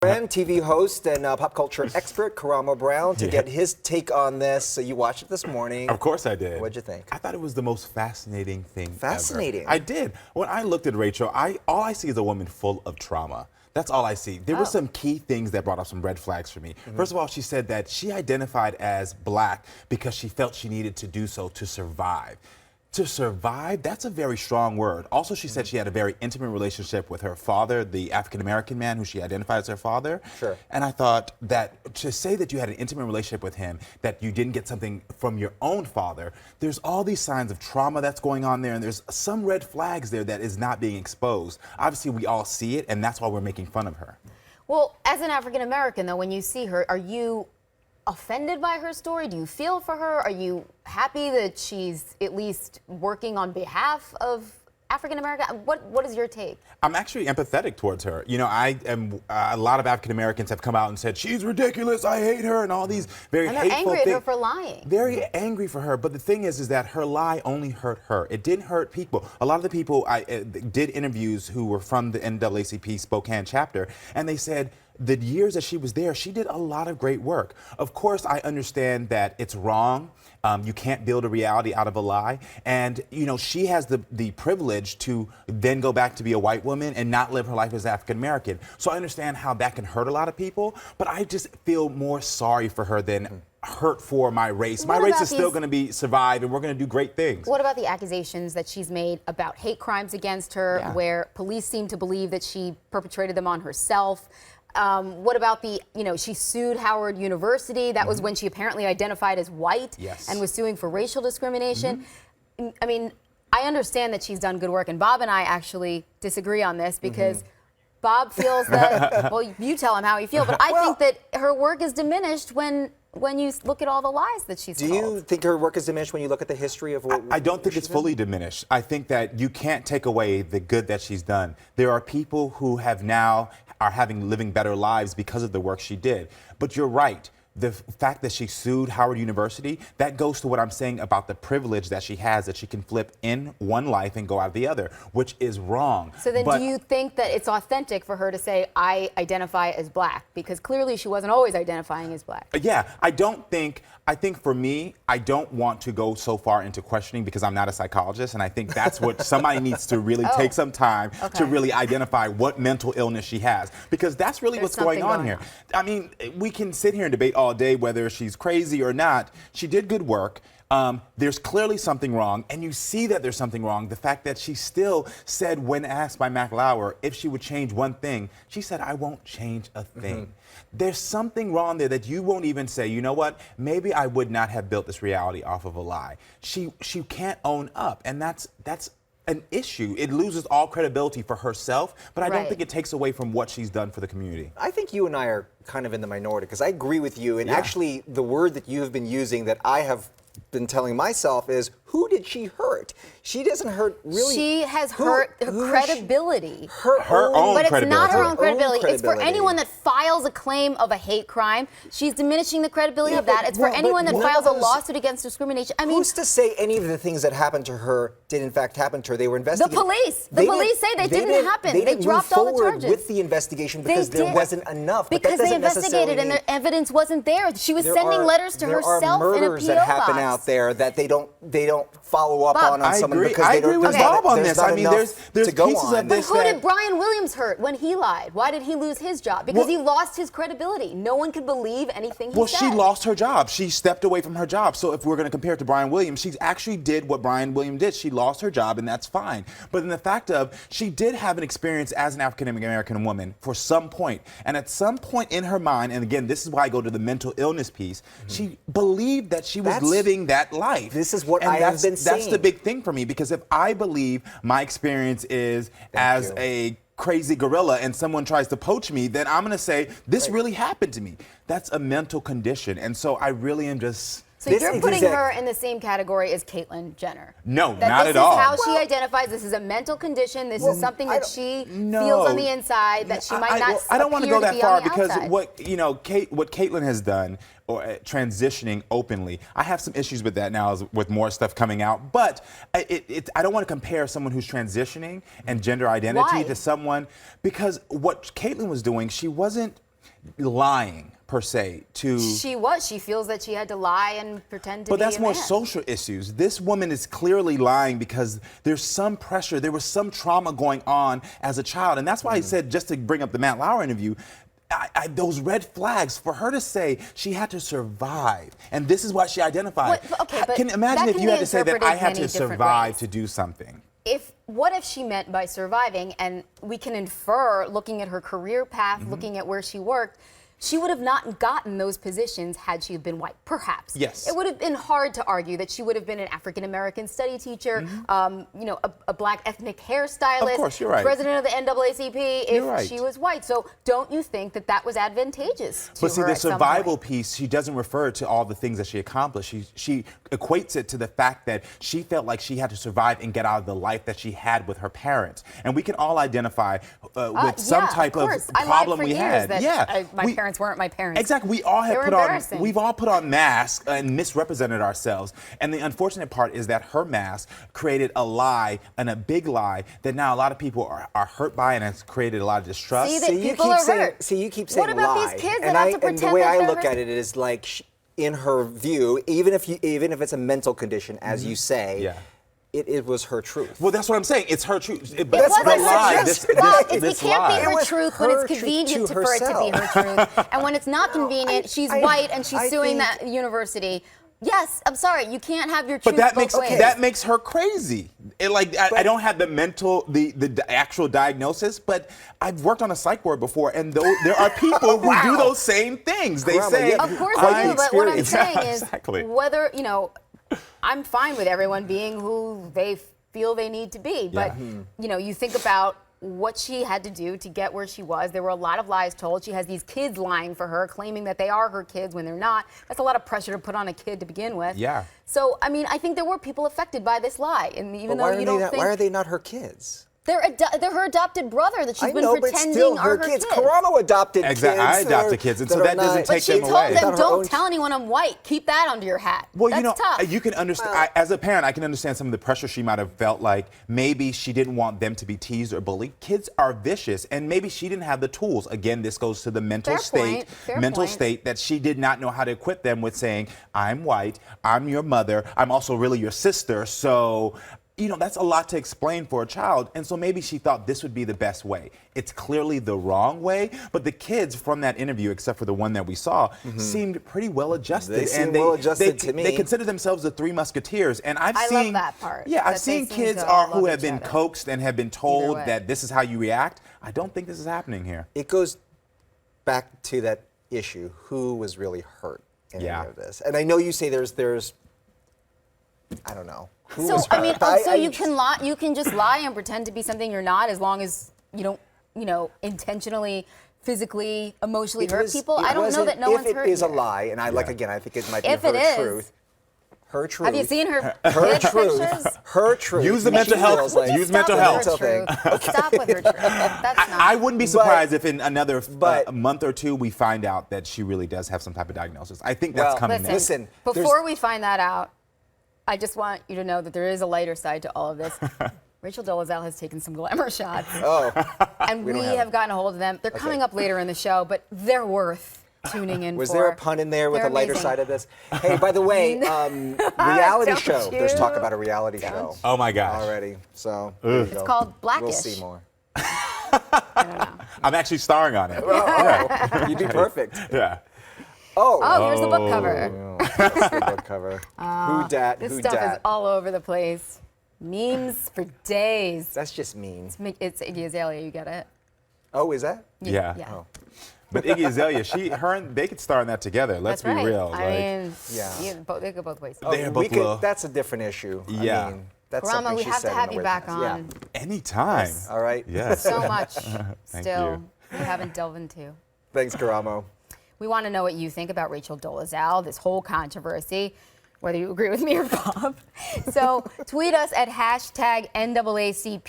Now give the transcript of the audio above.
Friend, TV host and pop culture expert Karamo Brown to get his take on this. So you watched it this morning. Of course I did. What'd you think? I thought it was the most fascinating thing Fascinating? ever. I did. When I looked at Rachel, all I see is a woman full of trauma. That's all I see. There were some key things that brought up some red flags for me. First of all, she said that she identified as black because she felt she needed to do so to survive. To survive, that's a very strong word. Also, she said she had a very intimate relationship with her father, the African-American man who she identified as her father. Sure. And I thought that to say that you had an intimate relationship with him, that you didn't get something from your own father, there's all these signs of trauma that's going on there, and there's some red flags there that is not being exposed. Obviously, we all see it, and that's why we're making fun of her. Well, as an African-American, though, when you see her, are you offended by her story? Do you feel for her? Are you happy that she's at least working on behalf of African American? What is your take? I'm actually empathetic towards her. You know, a lot of African Americans have come out and said, she's ridiculous, I hate her, and all these very hateful things. And they're angry at her for lying. Very angry for her, but the thing is that her lie only hurt her. It didn't hurt people. A lot of the people I did interviews who were from the NAACP Spokane chapter, and they said, the years that she was there, she did a lot of great work. Of course, I understand that it's wrong. You can't build a reality out of a lie. And, you know, she has the privilege to then go back to be a white woman and not live her life as African American. So I understand how that can hurt a lot of people, but I just feel more sorry for her than hurt for my race. My race is still going to survive, and we're going to do great things. What about the accusations that she's made about hate crimes against her, where police seem to believe that she perpetrated them on herself? What about she sued Howard University. That was when she apparently identified as white and was suing for racial discrimination. I mean, I understand that she's done good work, and Bob and I actually disagree on this because Bob feels that, well, you tell him how you feel, but I think that her work is diminished when you look at all the lies that she's told. Do you think her work is diminished when you look at the history of what I don't think it's fully diminished. I think that you can't take away the good that she's done. There are people who are living better lives because of the work she did. But you're right. The fact that she sued Howard University, that goes to what I'm saying about the privilege that she has, that she can flip in one life and go out the other, which is wrong. So then do you think that it's authentic for her to say, I identify as black? Because clearly she wasn't always identifying as black. Yeah, I think for me, I don't want to go so far into questioning because I'm not a psychologist, and I think that's what somebody needs to really take some time to really identify what mental illness she has, because that's really what's going on here. I mean, we can sit here and debate all day whether she's crazy or not. She did good work. There's clearly something wrong, and you see that there's something wrong. The fact that she still said, when asked by Mac Lauer if she would change one thing, she said, I won't change a thing. There's something wrong there that you won't even say, you know what, maybe I would not have built this reality off of a lie. She can't own up, and that's an issue. It loses all credibility for herself, but I don't think it takes away from what she's done for the community. I think you and I are kind of in the minority because I agree with you, and actually the word that you have been using that I have been telling myself is, who did she hurt? She doesn't hurt really. She has hurt her credibility. Her own but it's credibility. not her own credibility. It's for anyone that files a claim of a hate crime. She's diminishing the credibility of that. It's for anyone that files a lawsuit against discrimination. I mean, who's to say any of the things that happened to her did in fact happen to her? They were investigating. The police. The police say they didn't happen. They dropped all the charges with the investigation because there wasn't enough. Because they investigated and the evidence wasn't there. She was sending letters to herself in a PO box. There are murders that happen out there that they don't follow up on someone because I they don't. agree with Bob on this. I mean, there's pieces of this. But who did Brian Williams hurt when he lied? Why did he lose his job? Because he lost his credibility. No one could believe anything he said. Well, she lost her job. She stepped away from her job. So if we're going to compare it to Brian Williams, she actually did what Brian Williams did. She lost her job, and that's fine. But in the fact of, she did have an experience as an African-American woman for some point. And at some point in her mind, and again, this is why I go to the mental illness piece, she believed that she was living that life. This is what I have been saying. That's the big thing for me, because if I believe my experience is as a crazy gorilla and someone tries to poach me, then I'm going to say, this really happened to me. That's a mental condition. And so I really am just... So you're putting her in the same category as Caitlyn Jenner? No, not at all. This is how she identifies. This is a mental condition. This is something that she feels on the inside that she might not. I don't want to go that far because outside. what Caitlyn has done, or transitioning openly, I have some issues with that now with more stuff coming out. But I don't want to compare someone who's transitioning and gender identity to someone, because what Caitlyn was doing, she wasn't lying per se to. She feels that she had to lie and pretend to be But that's a more man. social issues. This woman is clearly lying because there's some pressure, there was some trauma going on as a child. And that's why I said, just to bring up the Matt Lauer interview, those red flags for her to say she had to survive, and this is what she identified. Okay, but Imagine that if can you be had to say that I interpreted had to many different survive ways. to do something. What if she meant by surviving, and we can infer, looking at her career path, looking at where she worked, she would have not gotten those positions had she been white, perhaps. Yes. It would have been hard to argue that she would have been an African-American study teacher, a black ethnic hairstylist, Of course, you're right. president of the NAACP if You're right. she was white. So don't you think that that was advantageous to But see, her the at some survival point? piece, she doesn't refer to all the things that she accomplished. She equates it to the fact that she felt like she had to survive and get out of the life that she had with her parents. And we can all identify with some type of problem we had. My parents weren't my parents. Exactly. We all They have were put on. embarrassing. We've all put on masks and misrepresented ourselves. And the unfortunate part is that her mask created a lie, and a big lie that now a lot of people are hurt by, and has created a lot of distrust. See, that people are hurt. You keep saying What about lie. these kids that and have to pretend and the way that I they're look hurt? at it is like, in her view, even if it's a mental condition, as you say, Yeah. it was her truth. Well, that's what I'm saying. It's her truth. But That's It my wasn't lie. her This- truth. Well, it this can't lie. be It her was truth when her it's convenient truth to for it to be her truth. And when it's not convenient, she's white and she's suing think- that university. Yes, I'm sorry, you can't have your truth But that both makes ways. that makes her crazy. I don't have the mental, the actual diagnosis, but I've worked on a psych ward before, and there are people who do those same things. They Karamo, say, yeah. Of course Quite I the do, but what I'm experience. saying is Exactly. whether, I'm fine with everyone being who they feel they need to be. But, you think about what she had to do to get where she was. There were a lot of lies told. She has these kids lying for her, claiming that they are her kids when they're not. That's a lot of pressure to put on a kid to begin with. Yeah. So, I think there were people affected by this lie. And even though you don't think... Why are they not her kids? They're her adopted brother that she's I been know, but pretending still are her kids. Karamo adopted Exactly. I kids. adopted kids, and so that doesn't But take she them told away. them, Not her don't own tell anyone I'm white. Keep that under your hat. Well, That's tough. you can understand. As a parent, I can understand some of the pressure she might have felt. Like maybe she didn't want them to be teased or bullied. Kids are vicious, and maybe she didn't have the tools. Again, this goes to the mental Fair point. state that she did not know how to equip them with saying, "I'm white. I'm your mother. I'm also really your sister." So. That's a lot to explain for a child. And so maybe she thought this would be the best way. It's clearly the wrong way, but the kids from that interview, except for the one that we saw, seemed pretty well adjusted. They seemed well adjusted to me. They consider themselves the Three Musketeers. And I love that part, Yeah, that I've they seen seem kids to all who love have each been other. coaxed and have been Either told way. that this is how you react. I don't think this is happening here. It goes back to that issue. Who was really hurt in Yeah. any of this? And I know you say there's I don't know. Who So was I mean, hurt? you can lie. You can just lie and pretend to be something you're not, as long as you don't, intentionally, physically, emotionally hurt people. I don't know that no one's hurt. If it is a here. lie, and I again, I think it might be If her it is. truth. Her truth. Have you seen her Her kid truth. pictures? Her truth. Use the She mental health- feels like- use Stop mental with health. her Mental truth. Stop with her truth. That's not. I wouldn't be surprised if in another but- month or two we find out that she really does have some type of diagnosis. I think that's Well, coming next. listen, Before we find that out, I just want you to know that there is a lighter side to all of this. Rachel Dolezal has taken some glamour shots. Oh, And we don't have have gotten a hold of them. They're coming up later in the show, but they're worth tuning in was for. there a pun in there with They're a lighter amazing. side of this? Hey, by the way, reality Don't show. you? There's talk about a reality show Oh my gosh. already. So there you go. called Blackish. We'll see more. I don't know. I'm actually starring on it. You'd be perfect. Yeah. Oh, Oh, here's the book cover. that's the book cover. Who dat? This Who stuff is dat? all over the place. Memes for days. That's just mean. It's Iggy Azalea, you get it? Oh, is that? Yeah. Yeah. Oh. But Iggy Azalea, they could star in that together. Let's That's right. be real. I mean, Yeah. they go both ways. They're both little- That's a different issue. Yeah. I mean, that's Karamo, something we she have to said in have the you Way back Past. Yeah. on. Anytime. All right. Yes. So much Thank still you. we haven't delved into. Thanks, Karamo. We want to know what you think about Rachel Dolezal, this whole controversy, whether you agree with me or Bob. So tweet us at #NAACP.